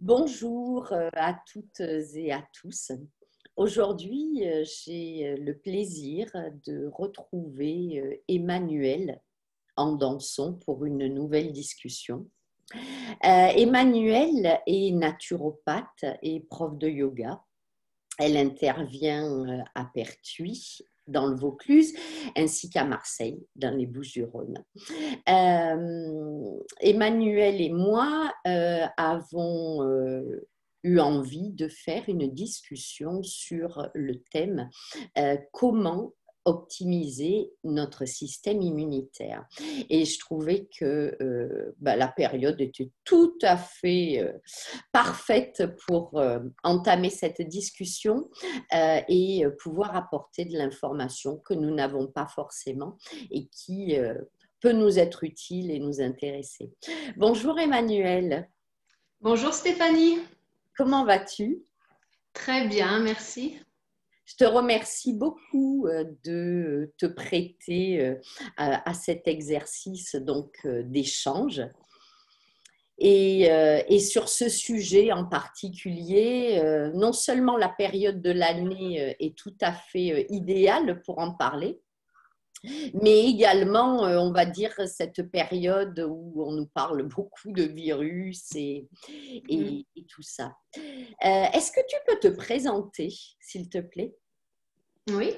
Bonjour à toutes et à tous. Aujourd'hui, j'ai le plaisir de retrouver Emmanuel Andanson pour une nouvelle discussion. Emmanuel est naturopathe et prof de yoga. Elle intervient à Pertuis, dans le Vaucluse, ainsi qu'à Marseille, dans les Bouches-du-Rhône. Emmanuel et moi avons eu envie de faire une discussion sur le thème comment optimiser notre système immunitaire. Et je trouvais que la période était tout à fait parfaite pour entamer cette discussion et pouvoir apporter de l'information que nous n'avons pas forcément et qui peut nous être utile et nous intéresser. Bonjour Emmanuel. Bonjour Stéphanie. Comment vas-tu? Très bien, merci. Je te remercie beaucoup de te prêter à cet exercice d'échange. Et sur ce sujet en particulier, non seulement la période de l'année est tout à fait idéale pour en parler, mais également, on va dire, cette période où on nous parle beaucoup de virus et tout ça. Est-ce que tu peux te présenter, s'il te plaît? Oui,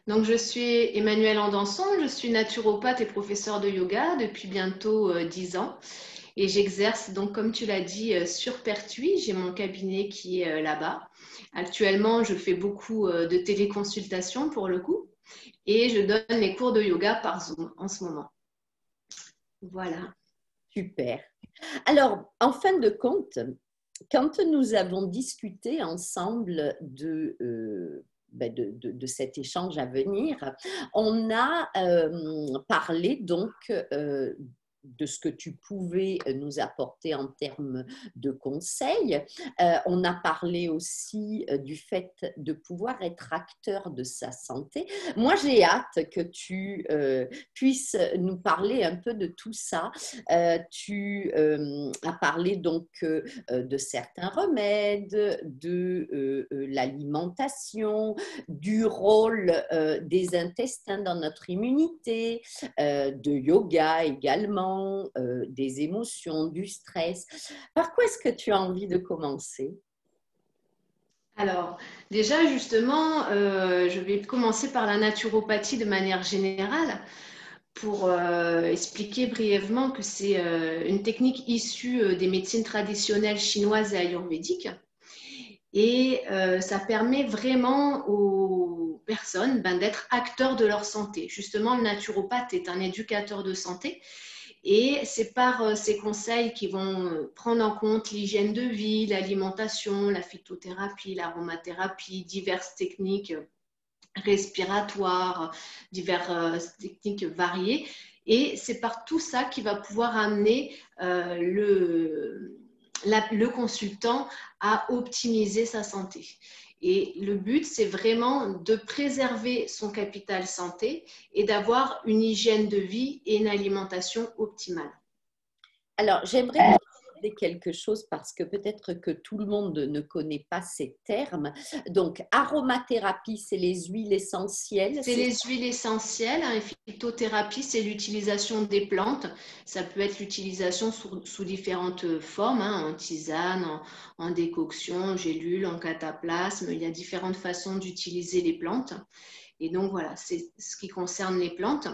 donc je suis Emmanuelle Andanson, je suis naturopathe et professeure de yoga depuis bientôt 10 ans et j'exerce donc comme tu l'as dit sur Pertuis, j'ai mon cabinet qui est là-bas. Actuellement, je fais beaucoup de téléconsultations pour le coup et je donne les cours de yoga par Zoom en ce moment. Voilà. Super. Alors, en fin de compte, quand nous avons discuté ensemble de cet échange à venir, on a parlé donc de ce que tu pouvais nous apporter en termes de conseils. On a parlé aussi du fait de pouvoir être acteur de sa santé. Moi, j'ai hâte que tu puisses nous parler un peu de tout ça. Tu as parlé donc de certains remèdes, de l'alimentation, du rôle des intestins dans notre immunité, de yoga également, des émotions, du stress. Par quoi est-ce que tu as envie de commencer? Alors, déjà, justement, je vais commencer par la naturopathie de manière générale pour expliquer brièvement que c'est une technique issue des médecines traditionnelles chinoises et ayurvédiques. Et ça permet vraiment aux personnes d'être acteurs de leur santé. Justement, le naturopathe est un éducateur de santé et c'est par ces conseils qu'ils vont prendre en compte l'hygiène de vie, l'alimentation, la phytothérapie, l'aromathérapie, diverses techniques respiratoires, diverses techniques variées. Et c'est par tout ça qu'il va pouvoir amener le consultant à optimiser sa santé. Et le but, c'est vraiment de préserver son capital santé et d'avoir une hygiène de vie et une alimentation optimale. Alors, j'aimerais préciser quelque chose parce que peut-être que tout le monde ne connaît pas ces termes. Donc, aromathérapie, c'est les huiles essentielles. C'est les huiles essentielles. Hein, et phytothérapie, c'est l'utilisation des plantes. Ça peut être l'utilisation sous différentes formes, hein, en tisane, en décoction, en gélule, en cataplasme. Il y a différentes façons d'utiliser les plantes. Et donc, voilà, c'est ce qui concerne les plantes.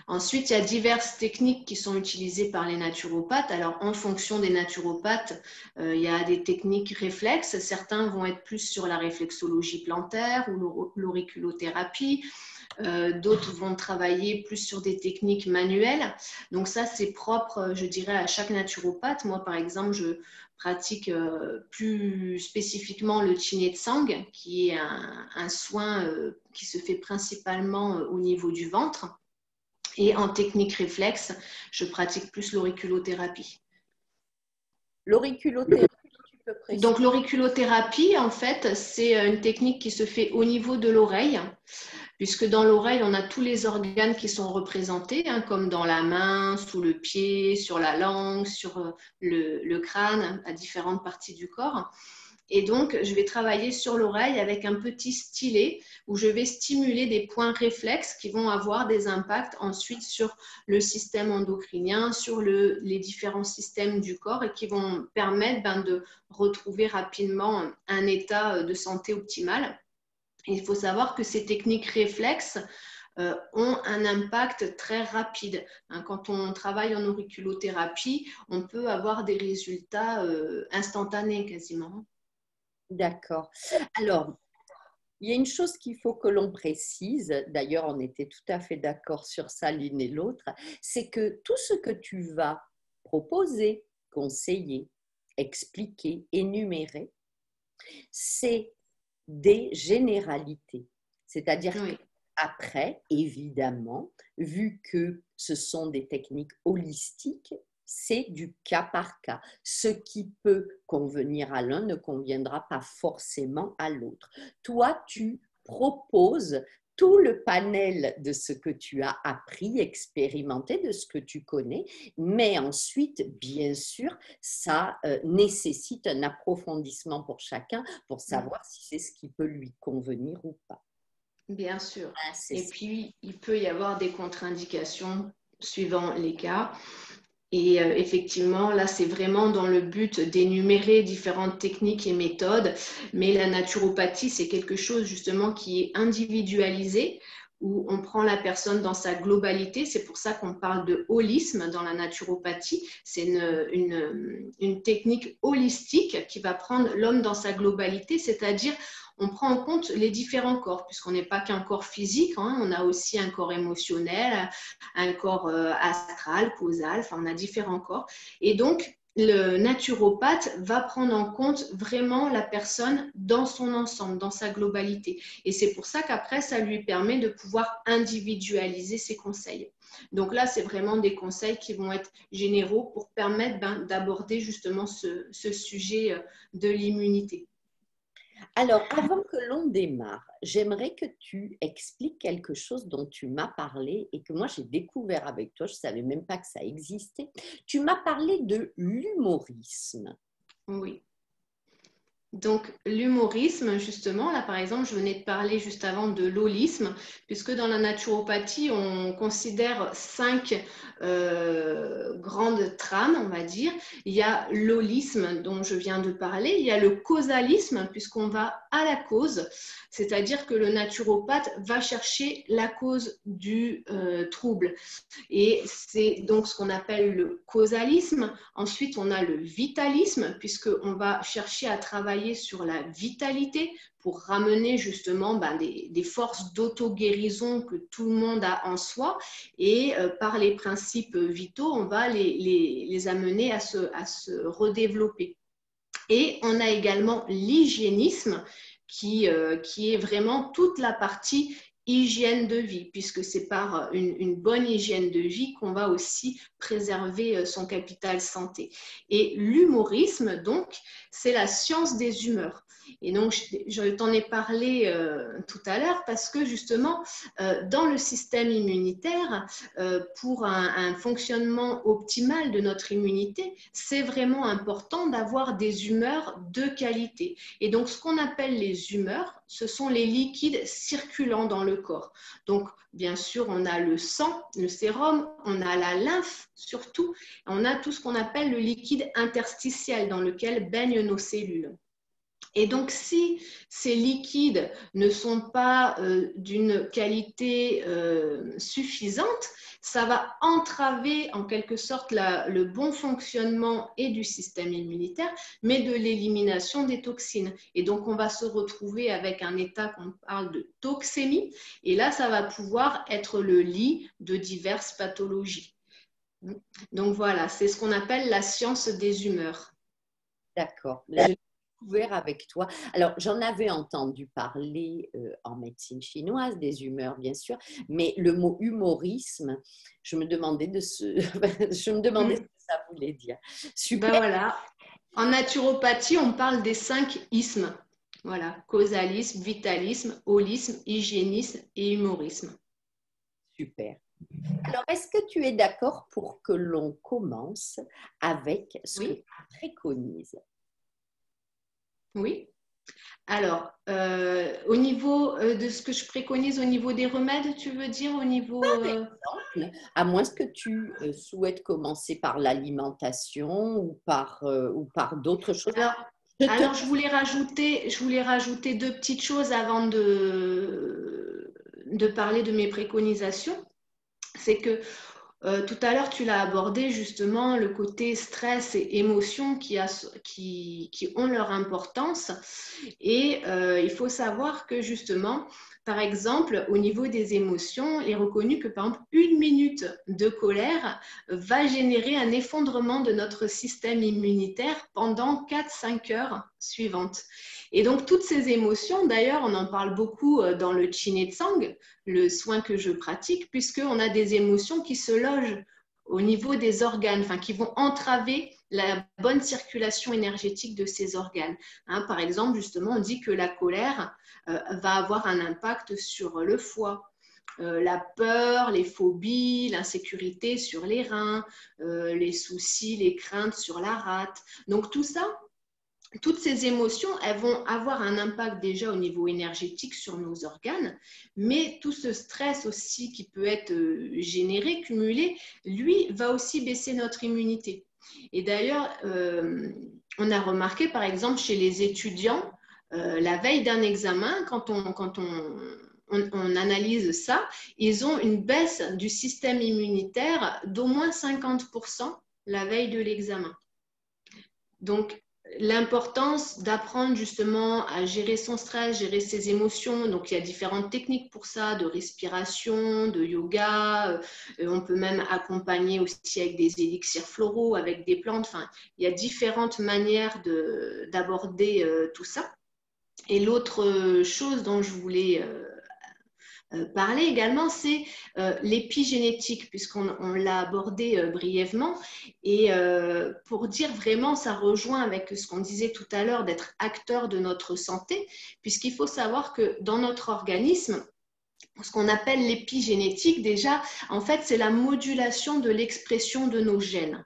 Ensuite, il y a diverses techniques qui sont utilisées par les naturopathes. Alors, en fonction des naturopathes, il y a des techniques réflexes. Certains vont être plus sur la réflexologie plantaire ou l'auriculothérapie. D'autres vont travailler plus sur des techniques manuelles. Donc ça, c'est propre, je dirais, à chaque naturopathe. Moi, par exemple, je pratique plus spécifiquement le Chiné Tsang, qui est un soin qui se fait principalement au niveau du ventre. Et en technique réflexe, je pratique plus l'auriculothérapie. L'auriculothérapie, tu peux préciser? Donc l'auriculothérapie, en fait, c'est une technique qui se fait au niveau de l'oreille, puisque dans l'oreille, on a tous les organes qui sont représentés, hein, comme dans la main, sous le pied, sur la langue, sur le crâne, à différentes parties du corps. Et donc, je vais travailler sur l'oreille avec un petit stylet où je vais stimuler des points réflexes qui vont avoir des impacts ensuite sur le système endocrinien, sur les différents systèmes du corps et qui vont permettre de retrouver rapidement un état de santé optimal. Et il faut savoir que ces techniques réflexes ont un impact très rapide. Quand on travaille en auriculothérapie, on peut avoir des résultats instantanés quasiment. D'accord. Alors, il y a une chose qu'il faut que l'on précise, d'ailleurs on était tout à fait d'accord sur ça l'une et l'autre, c'est que tout ce que tu vas proposer, conseiller, expliquer, énumérer, c'est des généralités. C'est-à-dire Oui. qu'après, évidemment, vu que ce sont des techniques holistiques, c'est du cas par cas. Ce qui peut convenir à l'un ne conviendra pas forcément à l'autre. Toi, tu proposes tout le panel de ce que tu as appris, expérimenté, de ce que tu connais, mais ensuite, bien sûr, ça nécessite un approfondissement pour chacun pour savoir si c'est ce qui peut lui convenir ou pas. Bien sûr. Et Ça. puis, il peut y avoir des contre-indications suivant les cas. Et effectivement, là, c'est vraiment dans le but d'énumérer différentes techniques et méthodes. Mais la naturopathie, c'est quelque chose justement qui est individualisé, où on prend la personne dans sa globalité. C'est pour ça qu'on parle de holisme dans la naturopathie. C'est une technique holistique qui va prendre l'homme dans sa globalité, c'est-à-dire on prend en compte les différents corps, puisqu'on n'est pas qu'un corps physique, hein, on a aussi un corps émotionnel, un corps astral, causal, enfin on a différents corps. Et donc, le naturopathe va prendre en compte vraiment la personne dans son ensemble, dans sa globalité. Et c'est pour ça qu'après, ça lui permet de pouvoir individualiser ses conseils. Donc là, c'est vraiment des conseils qui vont être généraux pour permettre d'aborder justement ce sujet de l'immunité. Alors, avant que l'on démarre, j'aimerais que tu expliques quelque chose dont tu m'as parlé et que moi j'ai découvert avec toi, je ne savais même pas que ça existait. Tu m'as parlé de l'humorisme. Oui. Donc, l'humorisme, justement, là par exemple, je venais de parler juste avant de l'holisme, puisque dans la naturopathie, on considère 5 grandes trames, on va dire. Il y a l'holisme dont je viens de parler, il y a le causalisme, puisqu'on va à la cause, c'est-à-dire que le naturopathe va chercher la cause du trouble. Et c'est donc ce qu'on appelle le causalisme. Ensuite, on a le vitalisme, puisqu'on va chercher à travailler sur la vitalité pour ramener justement des forces d'auto-guérison que tout le monde a en soi. Et par les principes vitaux, on va les amener à se redévelopper. Et on a également l'hygiénisme qui est vraiment toute la partie hygiène de vie, puisque c'est par une bonne hygiène de vie qu'on va aussi préserver son capital santé. Et l'humorisme, donc, c'est la science des humeurs. Et donc, je t'en ai parlé tout à l'heure parce que justement, dans le système immunitaire, pour un fonctionnement optimal de notre immunité, c'est vraiment important d'avoir des humeurs de qualité. Et donc, ce qu'on appelle les humeurs, ce sont les liquides circulants dans le corps. Donc, bien sûr, on a le sang, le sérum, on a la lymphe surtout, on a tout ce qu'on appelle le liquide interstitiel dans lequel baignent nos cellules. Et donc, si ces liquides ne sont pas d'une qualité suffisante, ça va entraver en quelque sorte le bon fonctionnement et du système immunitaire, mais de l'élimination des toxines. Et donc, on va se retrouver avec un état qu'on parle de toxémie. Et là, ça va pouvoir être le lit de diverses pathologies. Donc voilà, c'est ce qu'on appelle la science des humeurs. D'accord. Je découvert avec toi. Alors, j'en avais entendu parler en médecine chinoise, des humeurs, bien sûr, mais le mot humorisme, je me demandais je me demandais ce que ça voulait dire. Ben Super. voilà. En naturopathie, on parle des 5 ismes. Voilà, causalisme, vitalisme, holisme, hygiénisme et humorisme. Super. Alors, est-ce que tu es d'accord pour que l'on commence avec ce que Oui, tu préconises? oui. Alors, au niveau de ce que je préconise au niveau des remèdes, tu veux dire au niveau... À moins que tu souhaites commencer par l'alimentation ou par d'autres choses. Alors, Je te... alors je voulais rajouter deux petites choses avant de parler de mes préconisations. C'est que tout à l'heure, tu l'as abordé justement, le côté stress et émotions qui ont leur importance. Et il faut savoir que justement, par exemple, au niveau des émotions, il est reconnu que par exemple, 1 minute de colère va générer un effondrement de notre système immunitaire pendant 4-5 heures suivantes. Et donc, toutes ces émotions, d'ailleurs, on en parle beaucoup dans le Chin Tsang, le soin que je pratique, puisqu'on a des émotions qui se logent au niveau des organes, enfin, qui vont entraver la bonne circulation énergétique de ces organes. Hein, par exemple, justement, on dit que la colère va avoir un impact sur le foie. La peur, les phobies, l'insécurité sur les reins, les soucis, les craintes sur la rate. Donc tout ça, toutes ces émotions, elles vont avoir un impact déjà au niveau énergétique sur nos organes, mais tout ce stress aussi qui peut être généré, cumulé, lui, va aussi baisser notre immunité. Et d'ailleurs, on a remarqué, par exemple, chez les étudiants, la veille d'un examen, quand on analyse ça, ils ont une baisse du système immunitaire d'au moins 50% la veille de l'examen. Donc, l'importance d'apprendre justement à gérer son stress, gérer ses émotions. Donc, il y a différentes techniques pour ça, de respiration, de yoga. On peut même accompagner aussi avec des élixirs floraux, avec des plantes. Enfin, il y a différentes manières d'aborder tout ça. Et l'autre chose dont je voulais parler également, c'est l'épigénétique, puisqu'on l'a abordé brièvement. Et pour dire vraiment, ça rejoint avec ce qu'on disait tout à l'heure, d'être acteur de notre santé, puisqu'il faut savoir que dans notre organisme, ce qu'on appelle l'épigénétique, déjà, en fait, c'est la modulation de l'expression de nos gènes.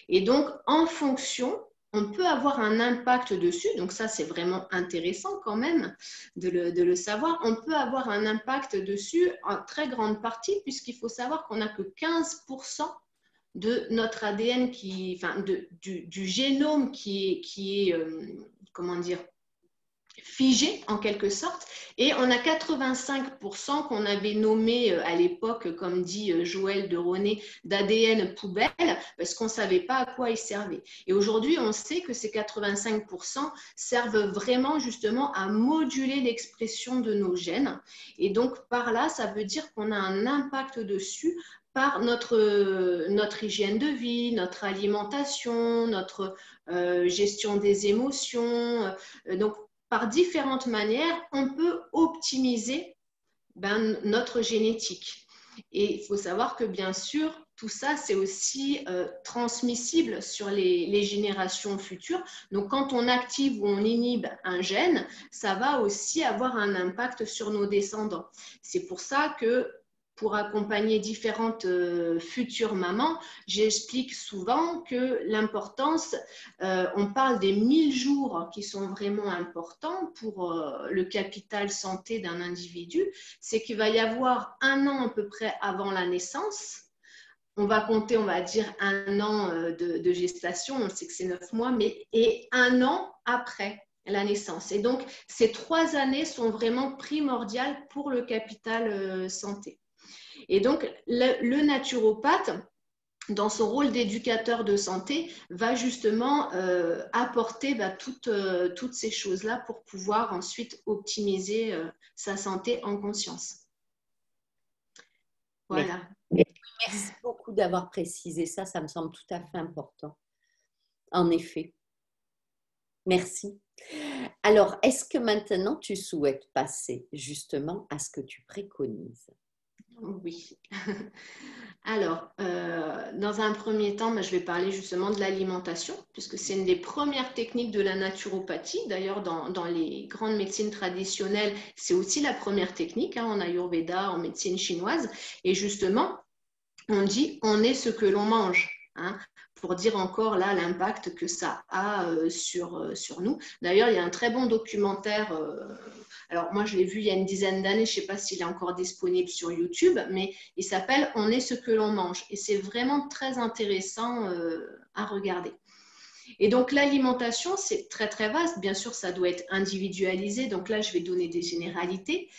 Et donc, en fonction, on peut avoir un impact dessus. Donc ça, c'est vraiment intéressant quand même de le savoir. On peut avoir un impact dessus en très grande partie, puisqu'il faut savoir qu'on n'a que 15% de notre ADN, du génome qui est comment dire, figé en quelque sorte, et on a 85% qu'on avait nommé à l'époque, comme dit Joël de René, d'ADN poubelle, parce qu'on ne savait pas à quoi il servait. Et aujourd'hui, on sait que ces 85% servent vraiment justement à moduler l'expression de nos gènes. Et donc par là, ça veut dire qu'on a un impact dessus par notre hygiène de vie, notre alimentation, notre gestion des émotions. Donc, par différentes manières, on peut optimiser notre génétique. Et il faut savoir que bien sûr, tout ça, c'est aussi transmissible sur les générations futures. Donc, quand on active ou on inhibe un gène, ça va aussi avoir un impact sur nos descendants. C'est pour ça que pour accompagner différentes futures mamans, j'explique souvent que l'importance, on parle des 1000 jours qui sont vraiment importants pour le capital santé d'un individu, c'est qu'il va y avoir 1 an à peu près avant la naissance. On va compter, on va dire, 1 an de gestation, on sait que c'est 9 mois, et 1 an après la naissance. Et donc, ces 3 années sont vraiment primordiales pour le capital santé. Et donc, le naturopathe, dans son rôle d'éducateur de santé, va justement apporter toutes ces choses-là pour pouvoir ensuite optimiser sa santé en conscience. Voilà. Merci beaucoup d'avoir précisé ça, ça me semble tout à fait important. En effet. Merci. Alors, est-ce que maintenant tu souhaites passer justement à ce que tu préconises? Oui. Alors, dans un premier temps, je vais parler justement de l'alimentation, puisque c'est une des premières techniques de la naturopathie. D'ailleurs, dans les grandes médecines traditionnelles, c'est aussi la première technique, hein, en Ayurveda, en médecine chinoise. Et justement, on dit on est ce que l'on mange, hein, pour dire encore là l'impact que ça a sur nous. D'ailleurs, il y a un très bon documentaire, alors moi je l'ai vu il y a une dizaine d'années, je ne sais pas s'il est encore disponible sur YouTube, mais il s'appelle On est ce que l'on mange. Et c'est vraiment très intéressant à regarder. Et donc l'alimentation, c'est très très vaste. Bien sûr, ça doit être individualisé. Donc là, je vais donner des généralités.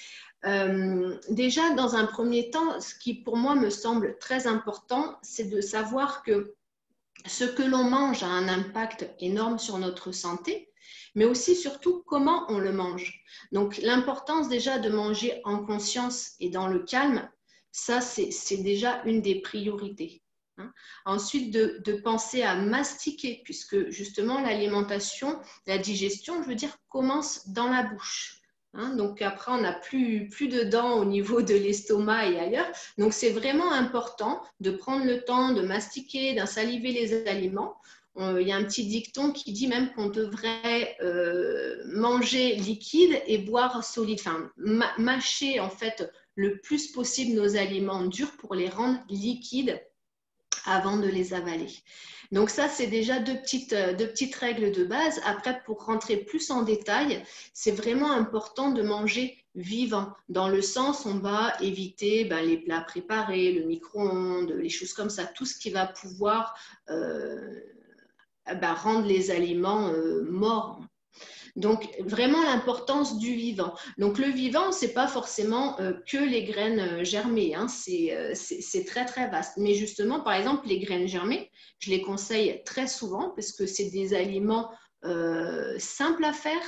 Déjà, dans un premier temps, ce qui pour moi me semble très important, c'est de savoir que ce que l'on mange a un impact énorme sur notre santé, mais aussi surtout comment on le mange. Donc l'importance déjà de manger en conscience et dans le calme, ça c'est déjà une des priorités. Ensuite, de penser à mastiquer, puisque justement l'alimentation, la digestion, je veux dire, commence dans la bouche. Donc après, on n'a plus de dents au niveau de l'estomac et ailleurs. Donc c'est vraiment important de prendre le temps de mastiquer, d'insaliver les aliments. Il y a un petit dicton qui dit même qu'on devrait manger liquide et boire solide, enfin mâcher en fait le plus possible nos aliments durs pour les rendre liquides avant de les avaler. Donc ça, c'est déjà deux petites règles de base. Après, pour rentrer plus en détail, c'est vraiment important de manger vivant. Dans le sens, on va éviter les plats préparés, le micro-ondes, les choses comme ça, tout ce qui va pouvoir rendre les aliments morts. Donc, vraiment l'importance du vivant. Donc, le vivant, ce n'est pas forcément que les graines germées, hein. C'est très, très vaste. Mais justement, par exemple, les graines germées, je les conseille très souvent parce que c'est des aliments simples à faire.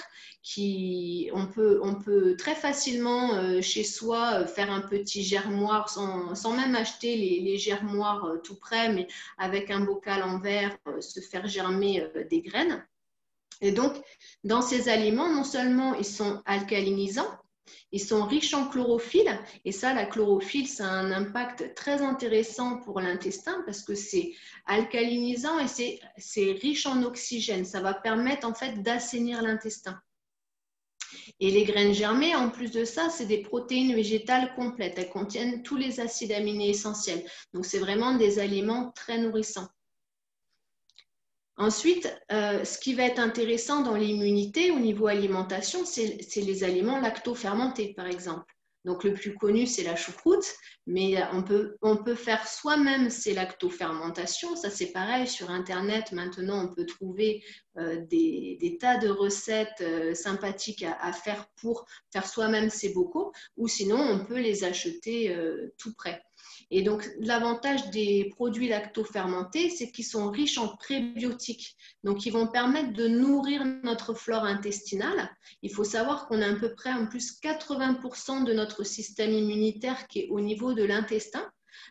On peut très facilement chez soi faire un petit germoir sans même acheter les germoirs tout près, mais avec un bocal en verre, se faire germer des graines. Et donc, dans ces aliments, non seulement ils sont alcalinisants, ils sont riches en chlorophylle. Et ça, la chlorophylle, ça a un impact très intéressant pour l'intestin parce que c'est alcalinisant et c'est riche en oxygène. Ça va permettre en fait d'assainir l'intestin. Et les graines germées, en plus de ça, c'est des protéines végétales complètes. Elles contiennent tous les acides aminés essentiels. Donc, c'est vraiment des aliments très nourrissants. Ensuite, ce qui va être intéressant dans l'immunité au niveau alimentation, c'est les aliments lacto-fermentés, par exemple. Donc, le plus connu, c'est la choucroute, mais on peut faire soi-même ces lactofermentations. Ça, c'est pareil, sur Internet, maintenant, on peut trouver des tas de recettes sympathiques à faire pour faire soi-même ces bocaux, ou sinon, on peut les acheter tout prêt. Et donc, l'avantage des produits lactofermentés, c'est qu'ils sont riches en prébiotiques. Donc, ils vont permettre de nourrir notre flore intestinale. Il faut savoir qu'on a à peu près en plus 80% de notre système immunitaire qui est au niveau de l'intestin.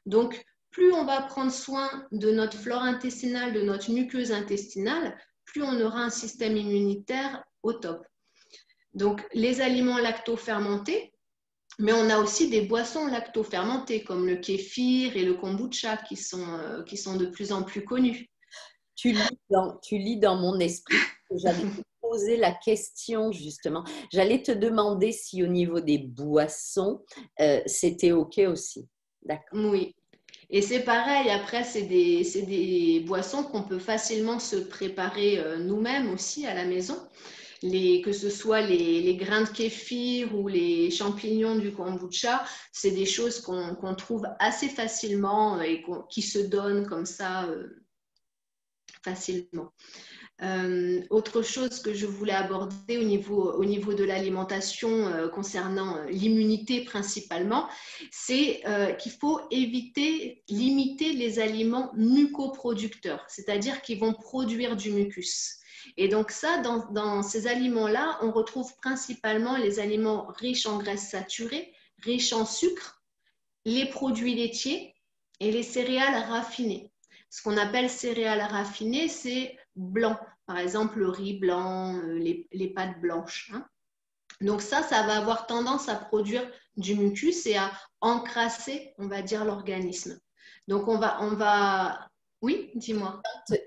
Donc, plus on va prendre soin de notre flore intestinale, de notre muqueuse intestinale, plus on aura un système immunitaire au top. Donc, les aliments lactofermentés, mais on a aussi des boissons lactofermentées comme le kéfir et le kombucha qui sont de plus en plus connus. Tu lis dans mon esprit que j'allais te poser la question justement. J'allais te demander si au niveau des boissons, c'était OK aussi. D'accord. Oui. Et c'est pareil, après, c'est des boissons qu'on peut facilement se préparer nous-mêmes aussi à la maison. Que ce soit les grains de kéfir ou les champignons du kombucha, c'est des choses qu'on trouve assez facilement et qui se donnent comme ça facilement. Autre chose que je voulais aborder au niveau de l'alimentation concernant l'immunité principalement, c'est qu'il faut limiter les aliments mucoproducteurs, c'est-à-dire qui vont produire du mucus. Et donc ça, dans ces aliments-là, on retrouve principalement les aliments riches en graisses saturées, riches en sucre, les produits laitiers et les céréales raffinées. Ce qu'on appelle céréales raffinées, c'est blanc. Par exemple, le riz blanc, les pâtes blanches. Donc ça va avoir tendance à produire du mucus et à encrasser, on va dire, l'organisme. Donc Oui, dis-moi.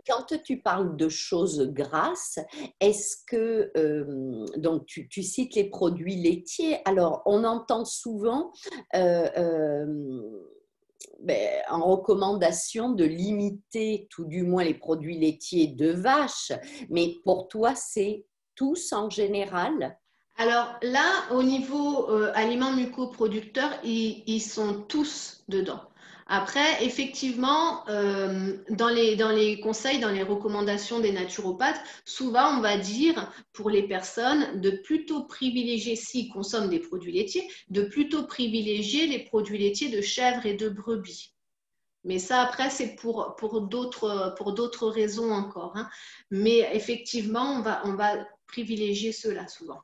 Quand tu parles de choses grasses, est-ce que, donc tu cites les produits laitiers, alors on entend souvent euh, euh, en recommandation de limiter tout du moins les produits laitiers de vache, mais pour toi c'est tous en général? Alors là, au niveau aliments mucoproducteurs, ils sont tous dedans. Après, effectivement, dans les conseils, dans les recommandations des naturopathes, souvent on va dire pour les personnes de plutôt privilégier, s'ils consomment des produits laitiers, de plutôt privilégier les produits laitiers de chèvre et de brebis. Mais ça, après, c'est pour d'autres raisons encore, hein. Mais effectivement, on va privilégier ceux-là souvent.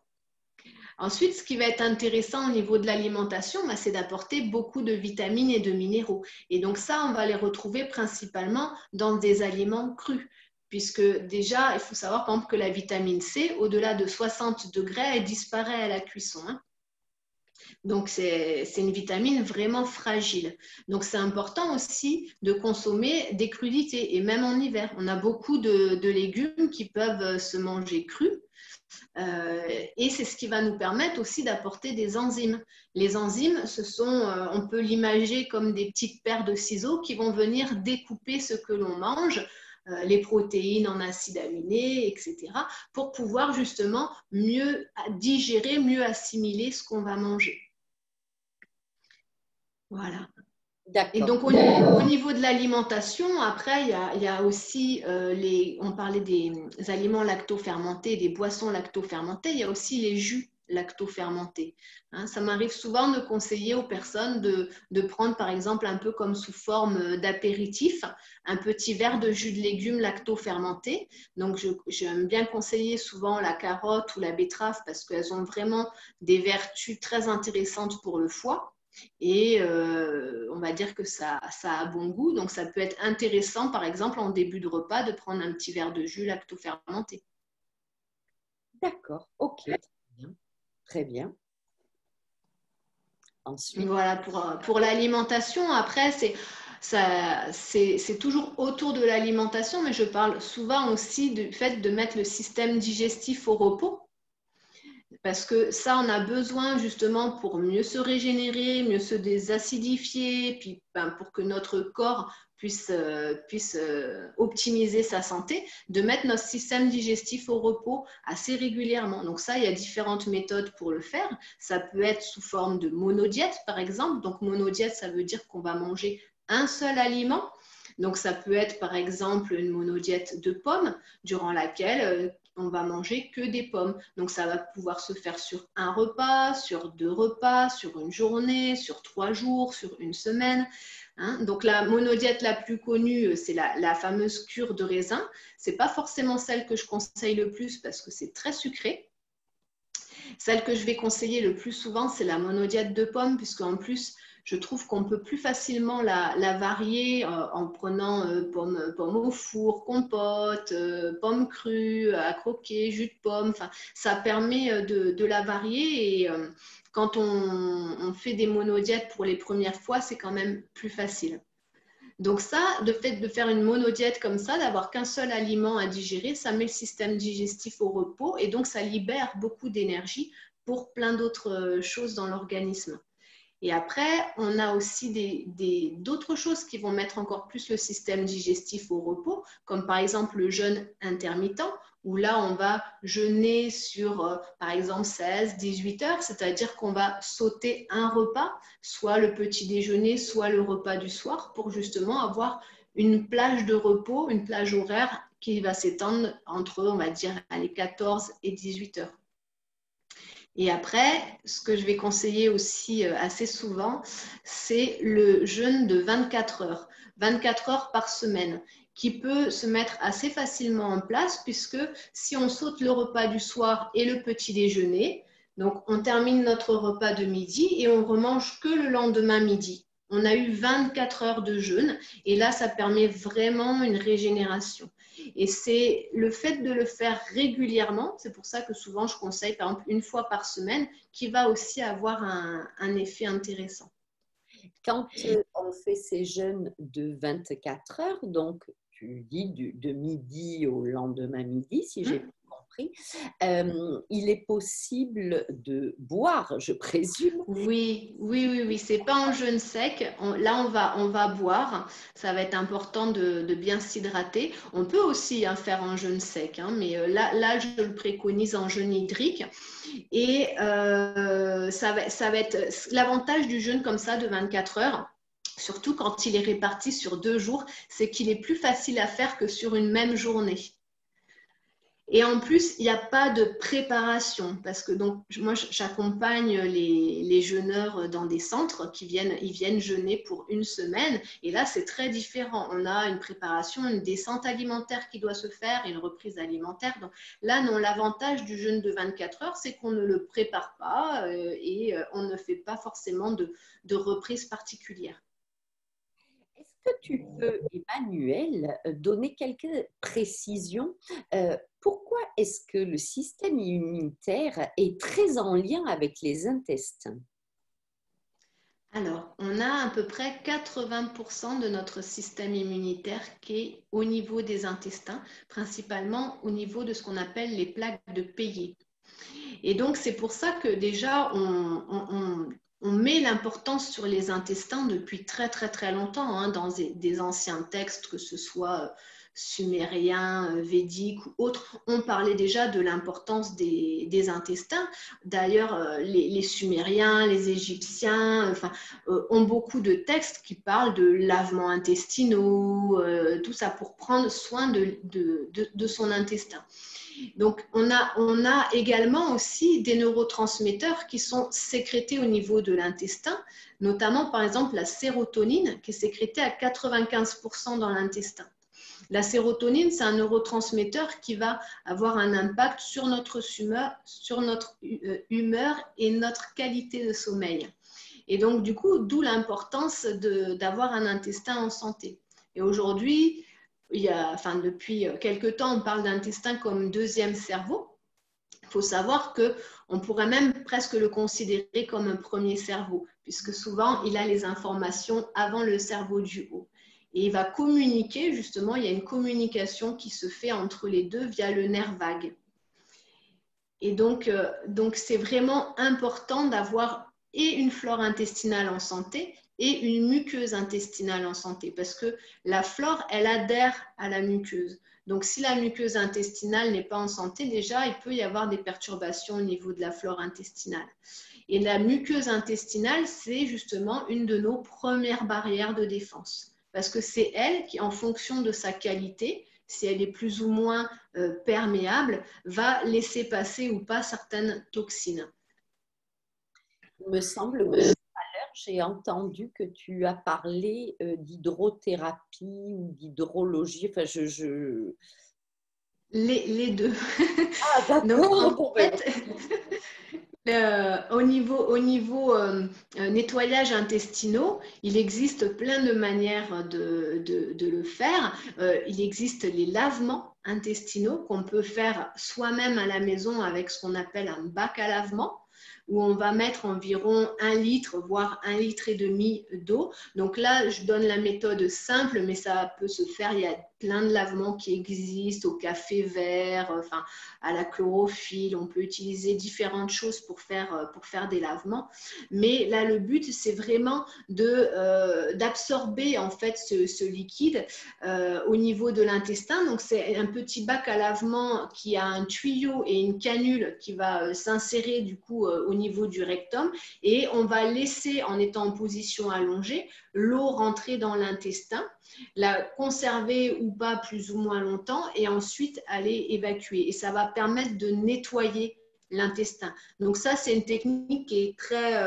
Ensuite, ce qui va être intéressant au niveau de l'alimentation, c'est d'apporter beaucoup de vitamines et de minéraux. Et donc ça, on va les retrouver principalement dans des aliments crus. Puisque déjà, il faut savoir par exemple que la vitamine C, au-delà de 60 degrés, elle disparaît à la cuisson, hein. Donc, c'est une vitamine vraiment fragile. Donc, c'est important aussi de consommer des crudités. Et même en hiver, on a beaucoup de légumes qui peuvent se manger crus. Et c'est ce qui va nous permettre aussi d'apporter des enzymes. Les enzymes, on peut l'imaginer comme des petites paires de ciseaux qui vont venir découper ce que l'on mange, les protéines en acides aminés, etc., pour pouvoir justement mieux digérer, mieux assimiler ce qu'on va manger. Voilà. Et D'accord. donc, au niveau de l'alimentation, après, il y a aussi, on parlait des aliments lactofermentés, des boissons lactofermentées, il y a aussi les jus lactofermentés, hein. Ça m'arrive souvent de conseiller aux personnes de prendre, par exemple, un peu comme sous forme d'apéritif, un petit verre de jus de légumes lactofermenté. Donc, j'aime bien conseiller souvent la carotte ou la betterave parce qu'elles ont vraiment des vertus très intéressantes pour le foie. Et on va dire que ça a bon goût. Donc, ça peut être intéressant, par exemple, en début de repas, de prendre un petit verre de jus lactofermenté. D'accord, ok, très bien. Très bien. Ensuite, Voilà, pour l'alimentation, après, c'est toujours autour de l'alimentation, mais je parle souvent aussi du fait de mettre le système digestif au repos. Parce que ça, on a besoin justement pour mieux se régénérer, mieux se désacidifier, puis pour que notre corps puisse optimiser sa santé, de mettre notre système digestif au repos assez régulièrement. Donc ça, il y a différentes méthodes pour le faire. Ça peut être sous forme de monodiète, par exemple. Donc monodiète, ça veut dire qu'on va manger un seul aliment. Donc ça peut être par exemple une monodiète de pommes, durant laquelle on va manger que des pommes. Donc, ça va pouvoir se faire sur un repas, sur 2 repas, sur une journée, sur 3 jours, sur une semaine, hein. Donc, la monodiète la plus connue, c'est la fameuse cure de raisin. Ce n'est pas forcément celle que je conseille le plus parce que c'est très sucré. Celle que je vais conseiller le plus souvent, c'est la monodiète de pommes, puisqu'en plus, je trouve qu'on peut plus facilement la varier en prenant pommes au four, compote, pommes crues, à croquer, jus de pomme. Enfin, ça permet de la varier et quand on fait des monodiètes pour les premières fois, c'est quand même plus facile. Donc ça, le fait de faire une monodiète comme ça, d'avoir qu'un seul aliment à digérer, ça met le système digestif au repos et donc ça libère beaucoup d'énergie pour plein d'autres choses dans l'organisme. Et après, on a aussi d'autres choses qui vont mettre encore plus le système digestif au repos, comme par exemple le jeûne intermittent, où là, on va jeûner sur, par exemple, 16-18 heures, c'est-à-dire qu'on va sauter un repas, soit le petit déjeuner, soit le repas du soir, pour justement avoir une plage de repos, une plage horaire qui va s'étendre entre, on va dire, les 14 et 18 heures. Et après, ce que je vais conseiller aussi assez souvent, c'est le jeûne de 24 heures. 24 heures par semaine, qui peut se mettre assez facilement en place, puisque si on saute le repas du soir et le petit déjeuner, donc on termine notre repas de midi et on remange que le lendemain midi. On a eu 24 heures de jeûne et là, ça permet vraiment une régénération. Et c'est le fait de le faire régulièrement, c'est pour ça que souvent je conseille par exemple une fois par semaine, qui va aussi avoir un effet intéressant. Quand on fait ces jeûnes de 24 heures, donc tu dis de midi au lendemain midi, si j'ai bien compris, il est possible de boire, je présume. Oui. C'est pas en jeûne sec. Là, on va boire. Ça va être important de bien s'hydrater. On peut aussi faire en jeûne sec, hein, mais là, je le préconise en jeûne hydrique. Et ça va être l'avantage du jeûne comme ça de 24 heures. Surtout quand il est réparti sur 2 jours, c'est qu'il est plus facile à faire que sur une même journée. Et en plus, il n'y a pas de préparation parce que donc, moi, j'accompagne les jeûneurs dans des centres ils viennent jeûner pour une semaine. Et là, c'est très différent. On a une préparation, une descente alimentaire qui doit se faire, une reprise alimentaire. Donc là, non, l'avantage du jeûne de 24 heures, c'est qu'on ne le prépare pas et on ne fait pas forcément de reprise particulière. Est-ce que tu peux, Emmanuel, donner quelques précisions? Pourquoi est-ce que le système immunitaire est très en lien avec les intestins? Alors, on a à peu près 80% de notre système immunitaire qui est au niveau des intestins, principalement au niveau de ce qu'on appelle les plaques de Peillet. Et donc, c'est pour ça que déjà, on met l'importance sur les intestins depuis très, très, très longtemps, hein, dans des anciens textes, que ce soit sumériens, védiques ou autres. On parlait déjà de l'importance des intestins. D'ailleurs, les Sumériens, les Égyptiens, ont beaucoup de textes qui parlent de lavements intestinaux, tout ça pour prendre soin de son intestin. Donc, on a également aussi des neurotransmetteurs qui sont sécrétés au niveau de l'intestin, notamment par exemple la sérotonine qui est sécrétée à 95% dans l'intestin. La sérotonine, c'est un neurotransmetteur qui va avoir un impact sur notre humeur et notre qualité de sommeil. Et donc, du coup, d'où l'importance d'avoir un intestin en santé. Et aujourd'hui, depuis quelques temps, on parle d'intestin comme deuxième cerveau. Il faut savoir qu'on pourrait même presque le considérer comme un premier cerveau, puisque souvent, il a les informations avant le cerveau du haut. Et il va communiquer, justement, il y a une communication qui se fait entre les deux via le nerf vague. Et donc c'est vraiment important d'avoir et une flore intestinale en santé et une muqueuse intestinale en santé, parce que la flore, elle adhère à la muqueuse. Donc, si la muqueuse intestinale n'est pas en santé, déjà, il peut y avoir des perturbations au niveau de la flore intestinale. Et la muqueuse intestinale, c'est justement une de nos premières barrières de défense, parce que c'est elle qui, en fonction de sa qualité, si elle est plus ou moins perméable, va laisser passer ou pas certaines toxines. Il me semble que j'ai entendu que tu as parlé d'hydrothérapie ou d'hydrologie. Enfin, Les deux. Ah, d'accord. Donc, en fait, au niveau nettoyage intestinaux, il existe plein de manières de le faire. Il existe les lavements intestinaux qu'on peut faire soi-même à la maison avec ce qu'on appelle un bac à lavement, où on va mettre environ 1 litre, voire 1,5 litres d'eau. Donc là, je donne la méthode simple, mais ça peut se faire. Il y a plein de lavements qui existent, au café vert, à la chlorophylle. On peut utiliser différentes choses pour faire des lavements. Mais là, le but, c'est vraiment d'absorber en fait ce liquide au niveau de l'intestin. Donc, c'est un petit bac à lavement qui a un tuyau et une canule qui va s'insérer du coup au niveau du rectum, et on va laisser, en étant en position allongée, l'eau rentrer dans l'intestin, la conserver ou pas plus ou moins longtemps, et ensuite aller évacuer. Et ça va permettre de nettoyer l'intestin. Donc ça, c'est une technique qui est très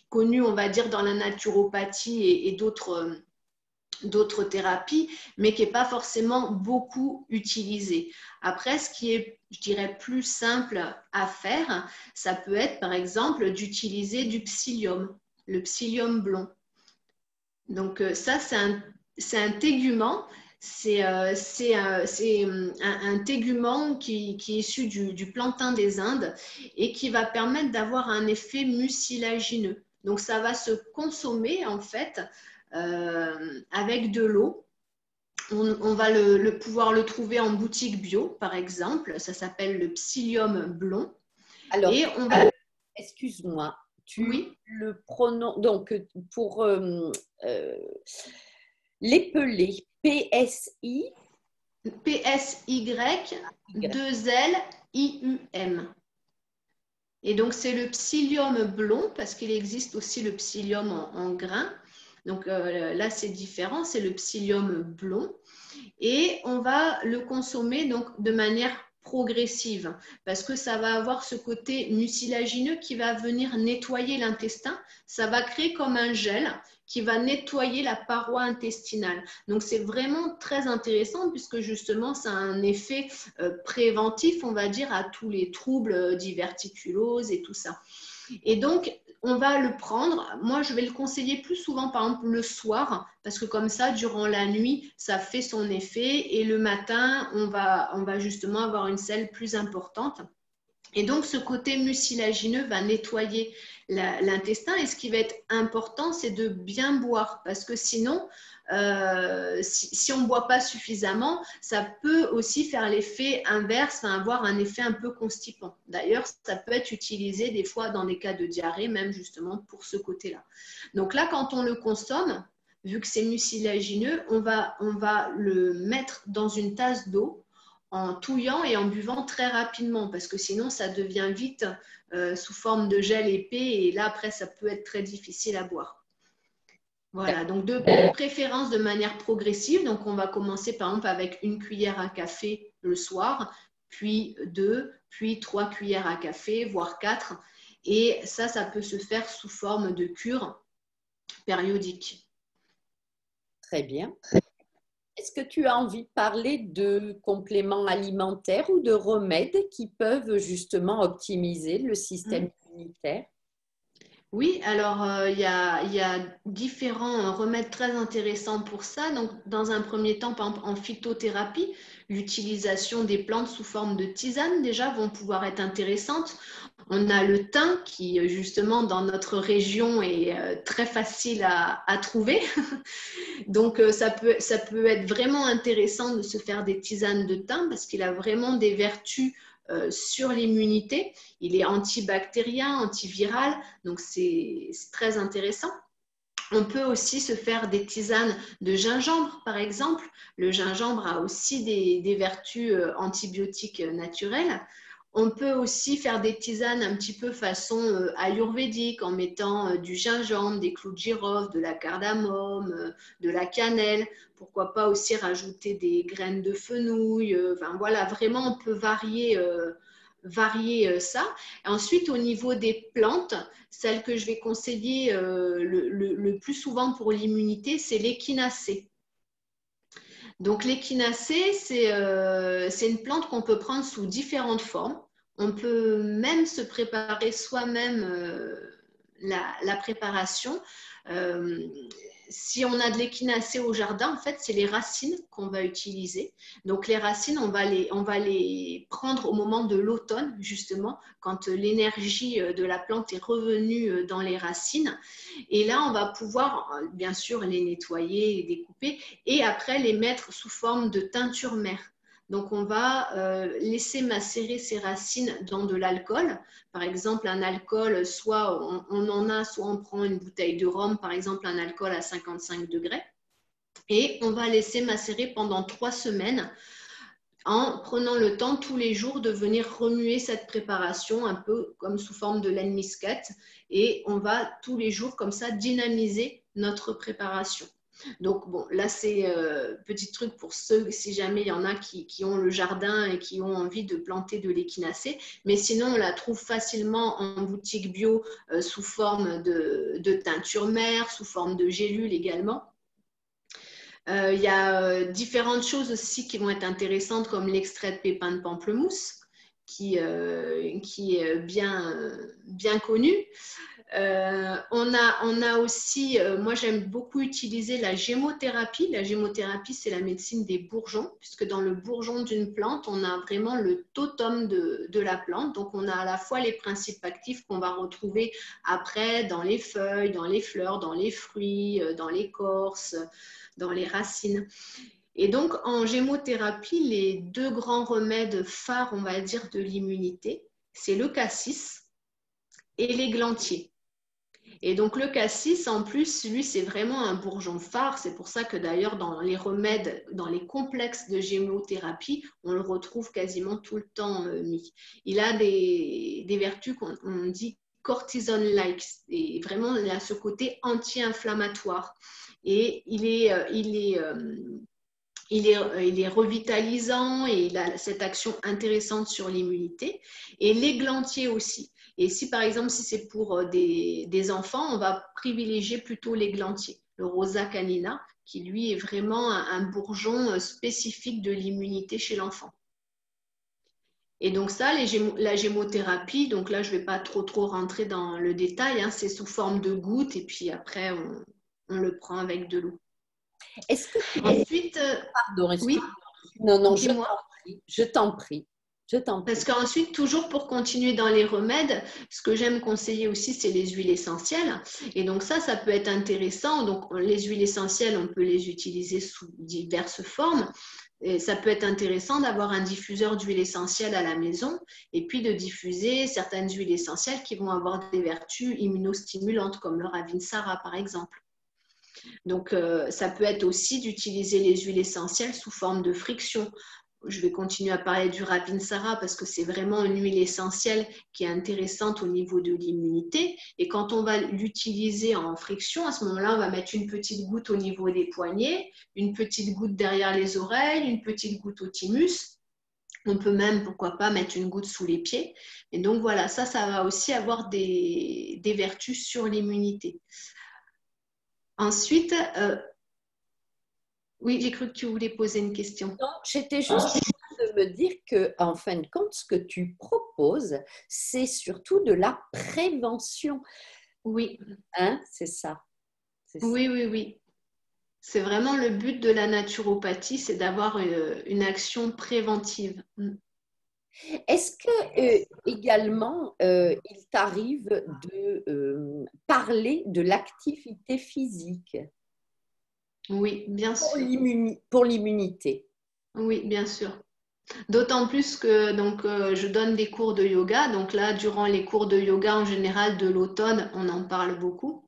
connue, on va dire, dans la naturopathie et d'autres thérapies, mais qui n'est pas forcément beaucoup utilisée. Après, ce qui est, je dirais, plus simple à faire, ça peut être, par exemple, d'utiliser du psyllium, le psyllium blond. Donc ça, c'est un tégument. un tégument qui est issu du plantain des Indes et qui va permettre d'avoir un effet mucilagineux. Donc, ça va se consommer en fait avec de l'eau. On va pouvoir le trouver en boutique bio, par exemple. Ça s'appelle le psyllium blond. Alors, Et on va... excuse-moi, tu Oui, le prononces, donc pour l'épeler, PSI, Psy2Lium. Et donc, c'est le psyllium blond parce qu'il existe aussi le psyllium en grain. Donc là, c'est différent, c'est le psyllium blond. Et on va le consommer donc de manière progressive parce que ça va avoir ce côté mucilagineux qui va venir nettoyer l'intestin. Ça va créer comme un gel qui va nettoyer la paroi intestinale. Donc, c'est vraiment très intéressant puisque justement, ça a un effet préventif, on va dire, à tous les troubles diverticulose et tout ça. Et donc, on va le prendre. Moi, je vais le conseiller plus souvent, par exemple, le soir, parce que comme ça, durant la nuit, ça fait son effet. Et le matin, on va justement avoir une selle plus importante. Et donc, ce côté mucilagineux va nettoyer l'intestin. Et ce qui va être important, c'est de bien boire, parce que sinon, si on ne boit pas suffisamment, ça peut aussi faire l'effet inverse, avoir un effet un peu constipant. D'ailleurs, ça peut être utilisé des fois dans des cas de diarrhée, même justement pour ce côté-là. Donc là, quand on le consomme, vu que c'est mucilagineux, on va le mettre dans une tasse d'eau en touillant et en buvant très rapidement parce que sinon ça devient vite sous forme de gel épais et là après ça peut être très difficile à boire. Voilà, donc de préférence de manière progressive. Donc on va commencer par exemple avec une cuillère à café le soir, puis 2, puis 3 cuillères à café, voire 4. Et ça peut se faire sous forme de cure périodique. très bien. Est-ce que tu as envie de parler de compléments alimentaires ou de remèdes qui peuvent justement optimiser le système immunitaire? Oui, alors il y a différents remèdes très intéressants pour ça. Donc, dans un premier temps, par exemple, en phytothérapie, l'utilisation des plantes sous forme de tisane déjà vont pouvoir être intéressantes. On a le thym qui, justement, dans notre région est très facile à trouver. Donc, ça peut être vraiment intéressant de se faire des tisanes de thym parce qu'il a vraiment des vertus sur l'immunité. Il est antibactérien, antiviral, donc c'est très intéressant. On peut aussi se faire des tisanes de gingembre, par exemple. Le gingembre a aussi des vertus antibiotiques naturelles. On peut aussi faire des tisanes un petit peu façon ayurvédique en mettant du gingembre, des clous de girofle, de la cardamome, de la cannelle. Pourquoi pas aussi rajouter des graines de fenouil. Enfin voilà, vraiment on peut varier ça. Ensuite, au niveau des plantes, celle que je vais conseiller le plus souvent pour l'immunité, c'est l'échinacée. Donc l'échinacée, c'est une plante qu'on peut prendre sous différentes formes. On peut même se préparer soi-même la préparation. Euh, si on a de l'échinacée au jardin, en fait, c'est les racines qu'on va utiliser. Donc les racines, on va les prendre au moment de l'automne, justement, quand l'énergie de la plante est revenue dans les racines. Et là, on va pouvoir, bien sûr, les nettoyer et découper, et après les mettre sous forme de teinture mère. Donc, on va laisser macérer ces racines dans de l'alcool. Par exemple, un alcool, soit on en a, soit on prend une bouteille de rhum, par exemple, un alcool à 55 degrés. Et on va laisser macérer pendant 3 semaines en prenant le temps tous les jours de venir remuer cette préparation un peu comme sous forme de laine muscate. Et on va tous les jours comme ça dynamiser notre préparation. Donc bon, là c'est petit truc pour ceux, si jamais il y en a qui ont le jardin et qui ont envie de planter de l'échinacée. Mais sinon, on la trouve facilement en boutique bio sous forme de teinture mère, sous forme de gélules également. Il y a différentes choses aussi qui vont être intéressantes comme l'extrait de pépins de pamplemousse qui est bien connu. On a aussi, moi j'aime beaucoup utiliser la gémothérapie. La gémothérapie, c'est la médecine des bourgeons, puisque dans le bourgeon d'une plante, on a vraiment le totem de la plante. Donc on a à la fois les principes actifs qu'on va retrouver après dans les feuilles, dans les fleurs, dans les fruits, dans l'écorce, dans les racines. Et donc, en gémothérapie, les deux grands remèdes phares, on va dire, de l'immunité, c'est le cassis et l'églantier. Et donc, le cassis, en plus, lui, c'est vraiment un bourgeon phare. C'est pour ça que d'ailleurs, dans les remèdes, dans les complexes de gémothérapie, on le retrouve quasiment tout le temps mis. Il a des vertus qu'on dit cortisone-like. Et vraiment, il a ce côté anti-inflammatoire. Et il est revitalisant et il a cette action intéressante sur l'immunité. Et l'églantier aussi. Et si par exemple, si c'est pour des enfants, on va privilégier plutôt l'églantier, le Rosa canina, qui lui est vraiment un bourgeon spécifique de l'immunité chez l'enfant. Et donc ça, la gémothérapie, donc là, je ne vais pas trop rentrer dans le détail, hein, c'est sous forme de gouttes et puis après, on le prend avec de l'eau. Est-ce que ensuite, pardon, oui, non, je t'en prie. Parce qu'ensuite, toujours pour continuer dans les remèdes, ce que j'aime conseiller aussi, c'est les huiles essentielles. Et donc ça peut être intéressant. Donc les huiles essentielles, on peut les utiliser sous diverses formes. Et ça peut être intéressant d'avoir un diffuseur d'huile essentielle à la maison et puis de diffuser certaines huiles essentielles qui vont avoir des vertus immunostimulantes, comme le Ravinsara par exemple. Donc ça peut être aussi d'utiliser les huiles essentielles sous forme de friction. Je vais continuer à parler du Ravinsara parce que c'est vraiment une huile essentielle qui est intéressante au niveau de l'immunité. Et quand on va l'utiliser en friction, à ce moment-là, on va mettre une petite goutte au niveau des poignets, une petite goutte derrière les oreilles, une petite goutte au thymus. On peut même, pourquoi pas, mettre une goutte sous les pieds. Et donc voilà, ça va aussi avoir des vertus sur l'immunité. Ensuite, oui, j'ai cru que tu voulais poser une question. Non, j'étais juste en train de me dire que, en fin de compte, ce que tu proposes, c'est surtout de la prévention. Oui. Hein, c'est ça. Oui. C'est vraiment le but de la naturopathie, c'est d'avoir une action préventive. Est-ce que également, il t'arrive de parler de l'activité physique? Oui, bien sûr. Pour l'immunité. Oui, bien sûr. D'autant plus que donc, je donne des cours de yoga. Donc là, durant les cours de yoga en général de l'automne, on en parle beaucoup.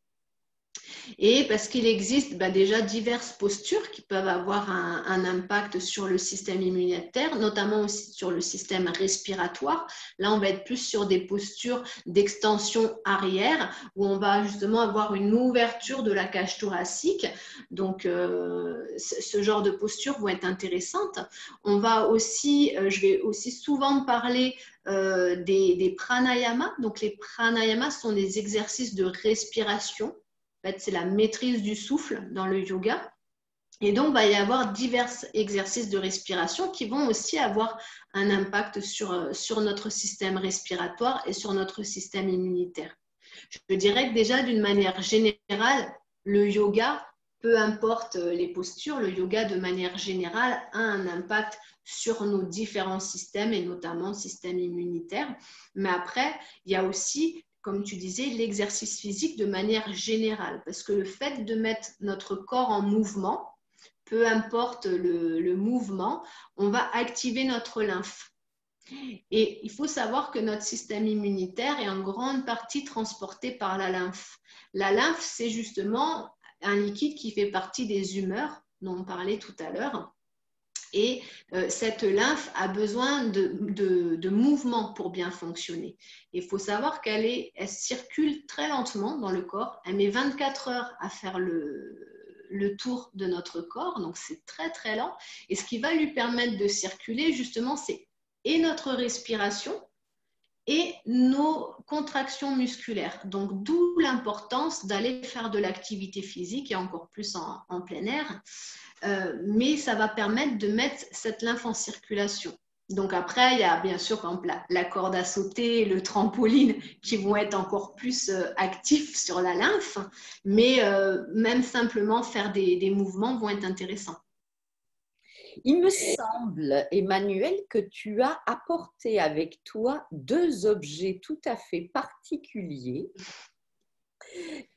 Et parce qu'il existe déjà diverses postures qui peuvent avoir un impact sur le système immunitaire, notamment aussi sur le système respiratoire. Là, on va être plus sur des postures d'extension arrière où on va justement avoir une ouverture de la cage thoracique. Donc, ce genre de postures vont être intéressantes. On va aussi, je vais aussi souvent parler des pranayamas. Donc, les pranayamas sont des exercices de respiration. En fait, c'est la maîtrise du souffle dans le yoga. Et donc, il va y avoir divers exercices de respiration qui vont aussi avoir un impact sur notre système respiratoire et sur notre système immunitaire. Je dirais que déjà, d'une manière générale, le yoga, peu importe les postures, le yoga de manière générale a un impact sur nos différents systèmes et notamment le système immunitaire. Mais après, il y a aussi, comme tu disais, l'exercice physique de manière générale. Parce que le fait de mettre notre corps en mouvement, peu importe le mouvement, on va activer notre lymphe. Et il faut savoir que notre système immunitaire est en grande partie transporté par la lymphe. La lymphe, c'est justement un liquide qui fait partie des humeurs dont on parlait tout à l'heure. Et cette lymphe a besoin de mouvement pour bien fonctionner. Il faut savoir qu'elle circule très lentement dans le corps. Elle met 24 heures à faire le tour de notre corps, donc c'est très très lent. Et ce qui va lui permettre de circuler, justement, c'est et notre respiration et nos contractions musculaires. Donc, d'où l'importance d'aller faire de l'activité physique et encore plus en plein air. Mais ça va permettre de mettre cette lymphe en circulation. Donc après, il y a bien sûr par exemple, la corde à sauter, le trampoline qui vont être encore plus actifs sur la lymphe, mais même simplement faire des mouvements vont être intéressants. Il me semble, Emmanuel, que tu as apporté avec toi deux objets tout à fait particuliers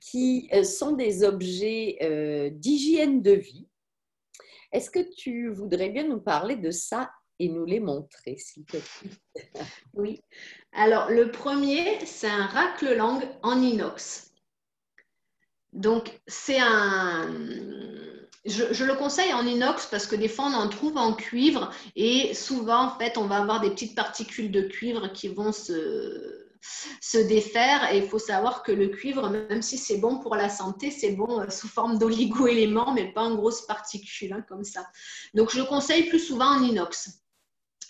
qui sont des objets d'hygiène de vie. Est-ce que tu voudrais bien nous parler de ça et nous les montrer, s'il te plaît? Oui. Alors, le premier, c'est un racle-langue en inox. Donc, c'est un... Je le conseille en inox parce que des fois, on en trouve en cuivre et souvent, en fait, on va avoir des petites particules de cuivre qui vont se défaire. Et il faut savoir que le cuivre, même si c'est bon pour la santé, c'est bon sous forme d'oligo-éléments, mais pas en grosses particules, hein, comme ça. Donc, je conseille plus souvent en inox.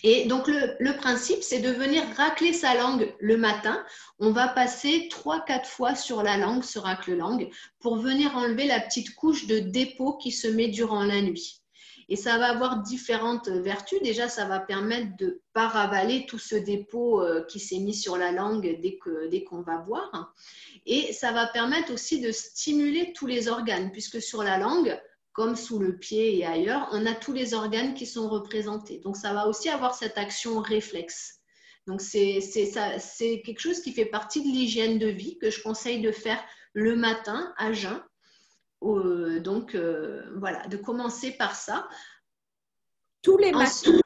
Et donc, le principe, c'est de venir racler sa langue le matin. On va passer 3-4 fois sur la langue, ce racle-langue, pour venir enlever la petite couche de dépôt qui se met durant la nuit. Et ça va avoir différentes vertus. Déjà, ça va permettre de ne pas ravaler tout ce dépôt qui s'est mis sur la langue dès qu'on va boire. Et ça va permettre aussi de stimuler tous les organes, puisque sur la langue, comme sous le pied et ailleurs, on a tous les organes qui sont représentés. Donc, ça va aussi avoir cette action réflexe. Donc, c'est quelque chose qui fait partie de l'hygiène de vie que je conseille de faire le matin à jeun. Voilà, de commencer par ça. Tous les matins.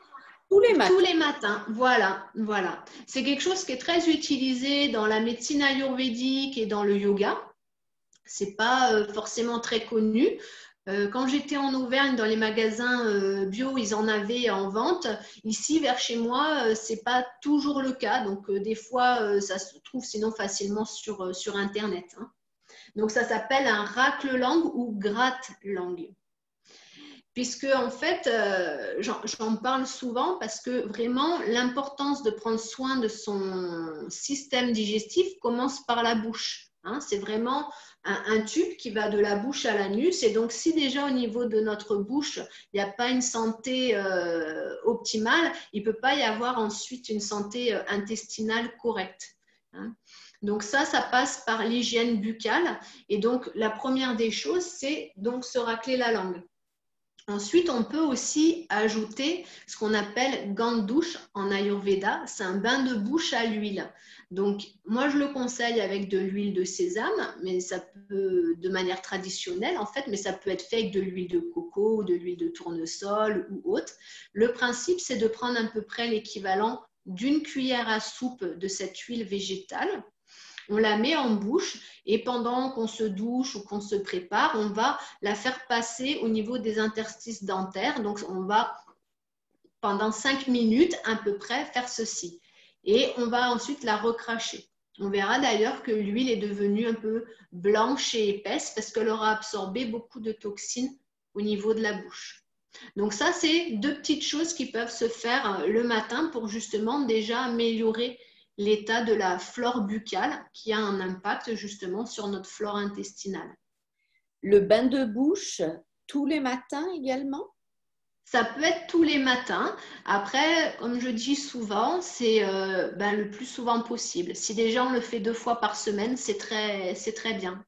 Tous les matins. Tous les matins, voilà, voilà. C'est quelque chose qui est très utilisé dans la médecine ayurvédique et dans le yoga. C'est pas forcément très connu. Quand j'étais en Auvergne, dans les magasins bio, ils en avaient en vente. Ici, vers chez moi, c'est pas toujours le cas. Donc, des fois, ça se trouve sinon facilement sur Internet, hein. Donc, ça s'appelle un racle-langue ou gratte-langue. Puisque, en fait, j'en parle souvent parce que vraiment, l'importance de prendre soin de son système digestif commence par la bouche, hein. C'est vraiment un tube qui va de la bouche à l'anus. Et donc, si déjà au niveau de notre bouche, il n'y a pas une santé optimale, il ne peut pas y avoir ensuite une santé intestinale correcte, hein. Donc ça passe par l'hygiène buccale. Et donc, la première des choses, c'est donc se racler la langue. Ensuite, on peut aussi ajouter ce qu'on appelle gants de douche en Ayurveda. C'est un bain de bouche à l'huile. Donc, moi, je le conseille avec de l'huile de sésame, mais ça peut, de manière traditionnelle, en fait, mais ça peut être fait avec de l'huile de coco ou de l'huile de tournesol ou autre. Le principe, c'est de prendre à peu près l'équivalent d'une cuillère à soupe de cette huile végétale. On la met en bouche et pendant qu'on se douche ou qu'on se prépare, on va la faire passer au niveau des interstices dentaires. Donc, on va pendant 5 minutes à peu près faire ceci. Et on va ensuite la recracher. On verra d'ailleurs que l'huile est devenue un peu blanche et épaisse parce qu'elle aura absorbé beaucoup de toxines au niveau de la bouche. Donc ça, c'est deux petites choses qui peuvent se faire le matin pour justement déjà améliorer l'état de la flore buccale qui a un impact justement sur notre flore intestinale. Le bain de bouche tous les matins également? Ça peut être tous les matins. Après, comme je dis souvent, c'est le plus souvent possible. Si déjà on le fait 2 fois par semaine, c'est très bien.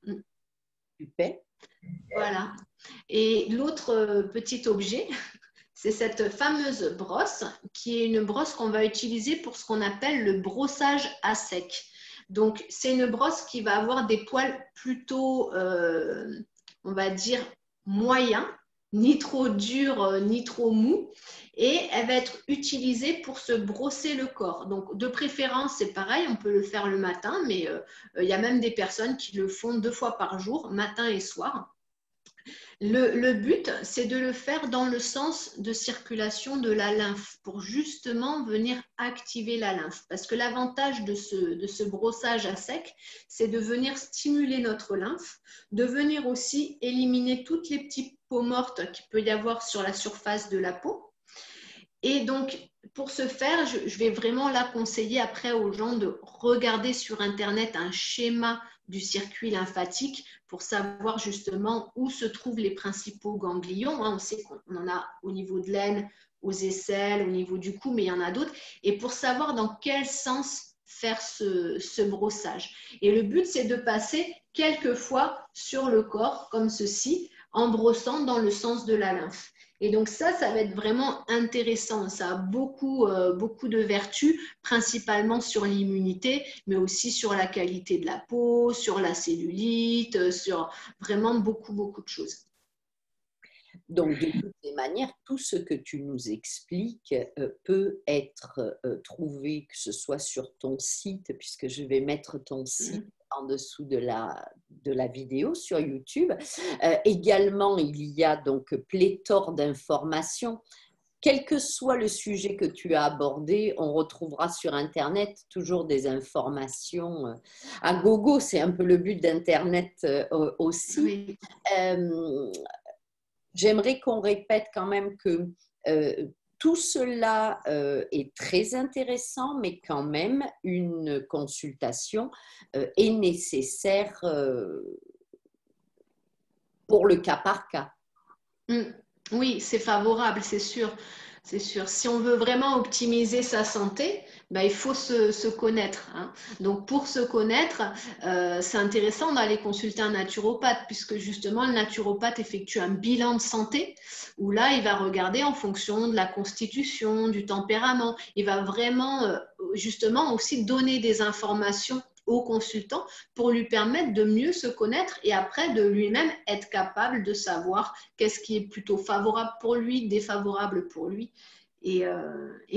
Super. Voilà. Et l'autre petit objet, c'est cette fameuse brosse qui est une brosse qu'on va utiliser pour ce qu'on appelle le brossage à sec. Donc, c'est une brosse qui va avoir des poils plutôt, on va dire, moyens, ni trop durs, ni trop mous. Et elle va être utilisée pour se brosser le corps. Donc, de préférence, c'est pareil, on peut le faire le matin, mais il y a même des personnes qui le font 2 fois par jour, matin et soir. Le but, c'est de le faire dans le sens de circulation de la lymphe pour justement venir activer la lymphe. Parce que l'avantage de ce brossage à sec, c'est de venir stimuler notre lymphe, de venir aussi éliminer toutes les petites peaux mortes qu'il peut y avoir sur la surface de la peau. Et donc, pour ce faire, je vais vraiment la conseiller après aux gens de regarder sur Internet un schéma du circuit lymphatique pour savoir justement où se trouvent les principaux ganglions. On sait qu'on en a au niveau de l'aine, aux aisselles, au niveau du cou, mais il y en a d'autres. Et pour savoir dans quel sens faire ce brossage. Et le but, c'est de passer quelques fois sur le corps, comme ceci, en brossant dans le sens de la lymphe. Et donc ça va être vraiment intéressant. Ça a beaucoup de vertus, principalement sur l'immunité, mais aussi sur la qualité de la peau, sur la cellulite, sur vraiment beaucoup de choses. Donc, de toutes les manières, tout ce que tu nous expliques peut être trouvé, que ce soit sur ton site, puisque je vais mettre ton site en dessous de la vidéo sur YouTube. Également, il y a donc pléthore d'informations. Quel que soit le sujet que tu as abordé, on retrouvera sur Internet toujours des informations à gogo. C'est un peu le but d'Internet aussi. Oui. J'aimerais qu'on répète quand même que tout cela est très intéressant, mais quand même, une consultation est nécessaire pour le cas par cas. Oui, c'est favorable, c'est sûr. C'est sûr. Si on veut vraiment optimiser sa santé, ben, il faut se connaître, hein. Donc, pour se connaître, c'est intéressant d'aller consulter un naturopathe, puisque justement, le naturopathe effectue un bilan de santé, où là, il va regarder en fonction de la constitution, du tempérament. Il va vraiment, justement, aussi donner des informations au consultant pour lui permettre de mieux se connaître et après de lui-même être capable de savoir qu'est-ce qui est plutôt favorable pour lui, défavorable pour lui. Et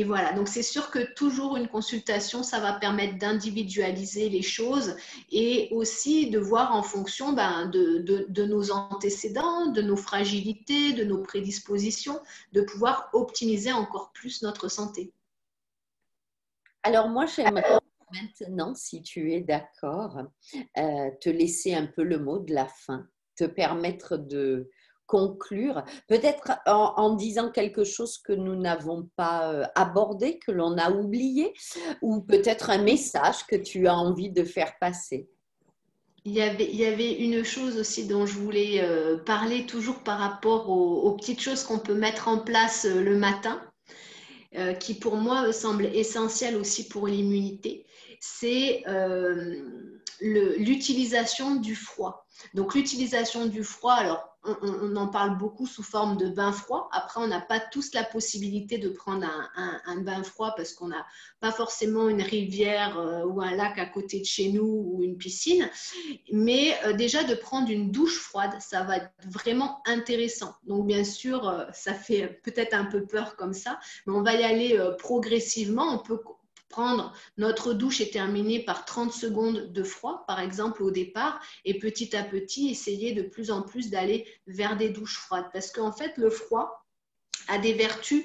voilà, donc c'est sûr que toujours une consultation, ça va permettre d'individualiser les choses et aussi de voir en fonction de nos antécédents, de nos fragilités, de nos prédispositions, de pouvoir optimiser encore plus notre santé. Alors moi, j'aimerais maintenant, si tu es d'accord, te laisser un peu le mot de la fin, te permettre de conclure, peut-être en disant quelque chose que nous n'avons pas abordé, que l'on a oublié, ou peut-être un message que tu as envie de faire passer. Il y avait une chose aussi dont je voulais parler toujours par rapport aux petites choses qu'on peut mettre en place le matin, qui pour moi me semble essentielle aussi pour l'immunité, c'est l'utilisation du froid. Donc l'utilisation du froid, alors on en parle beaucoup sous forme de bain froid. Après, on n'a pas tous la possibilité de prendre un bain froid parce qu'on n'a pas forcément une rivière ou un lac à côté de chez nous ou une piscine. Mais déjà de prendre une douche froide, ça va être vraiment intéressant. Donc bien sûr, ça fait peut-être un peu peur comme ça, mais on va y aller progressivement. On peut prendre notre douche et terminer par 30 secondes de froid, par exemple, au départ, et petit à petit, essayer de plus en plus d'aller vers des douches froides. Parce qu'en fait, le froid a des vertus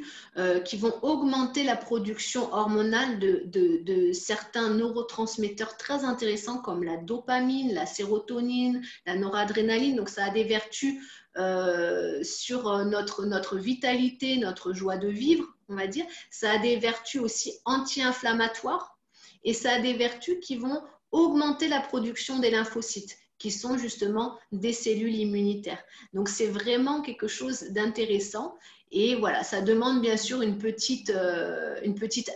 qui vont augmenter la production hormonale de certains neurotransmetteurs très intéressants comme la dopamine, la sérotonine, la noradrénaline. Donc, ça a des vertus sur notre vitalité, notre joie de vivre, on va dire. Ça a des vertus aussi anti-inflammatoires et ça a des vertus qui vont augmenter la production des lymphocytes qui sont justement des cellules immunitaires. Donc, c'est vraiment quelque chose d'intéressant. Et voilà, ça demande bien sûr une petite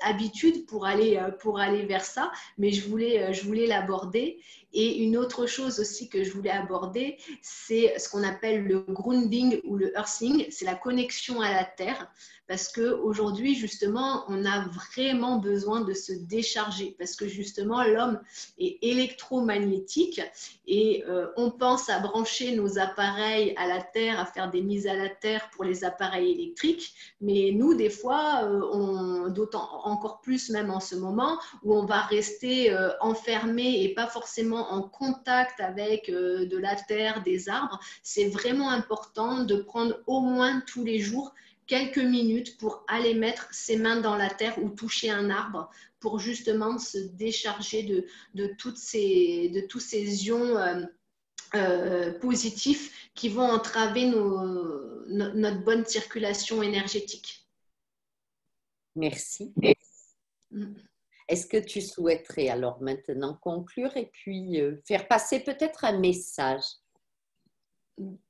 habitude pour aller vers ça, mais je voulais l'aborder. Et une autre chose aussi que je voulais aborder, c'est ce qu'on appelle le grounding ou le earthing, c'est la connexion à la terre. Parce qu'aujourd'hui, justement, on a vraiment besoin de se décharger parce que justement, l'homme est électromagnétique et on pense à brancher nos appareils à la terre, à faire des mises à la terre pour les appareils électriques. Mais nous, des fois, d'autant encore plus même en ce moment, où on va rester enfermé et pas forcément en contact avec de la terre, des arbres, c'est vraiment important de prendre au moins tous les jours quelques minutes pour aller mettre ses mains dans la terre ou toucher un arbre pour justement se décharger de tous ces ions positifs qui vont entraver notre bonne circulation énergétique. Merci. Est-ce que tu souhaiterais alors maintenant conclure et puis faire passer peut-être un message?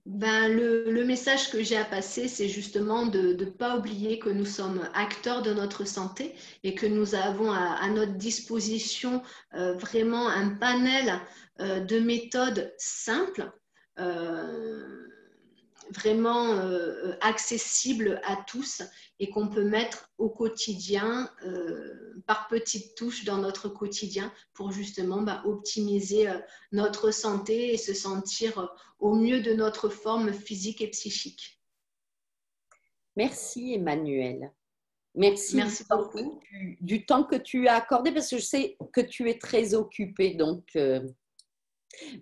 Ben, le message que j'ai à passer, c'est justement de ne pas oublier que nous sommes acteurs de notre santé et que nous avons à notre disposition vraiment un panel de méthodes simples, euh, vraiment accessibles à tous et qu'on peut mettre au quotidien par petites touches dans notre quotidien pour justement optimiser notre santé et se sentir au mieux de notre forme physique et psychique. Merci Emmanuel. Merci Merci beaucoup. du temps que tu as accordé parce que je sais que tu es très occupée. Donc,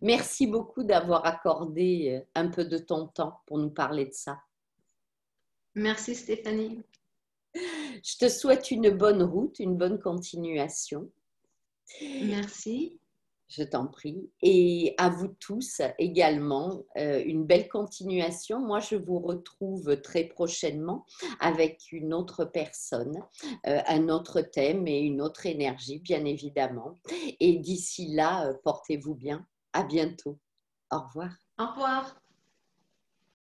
merci beaucoup d'avoir accordé un peu de ton temps pour nous parler de ça. Merci Stéphanie. Je te souhaite une bonne route, une bonne continuation. Merci. Je t'en prie. Et à vous tous également, une belle continuation. Moi, je vous retrouve très prochainement avec une autre personne, un autre thème et une autre énergie, bien évidemment. Et d'ici là, portez-vous bien. À bientôt. Au revoir. Au revoir.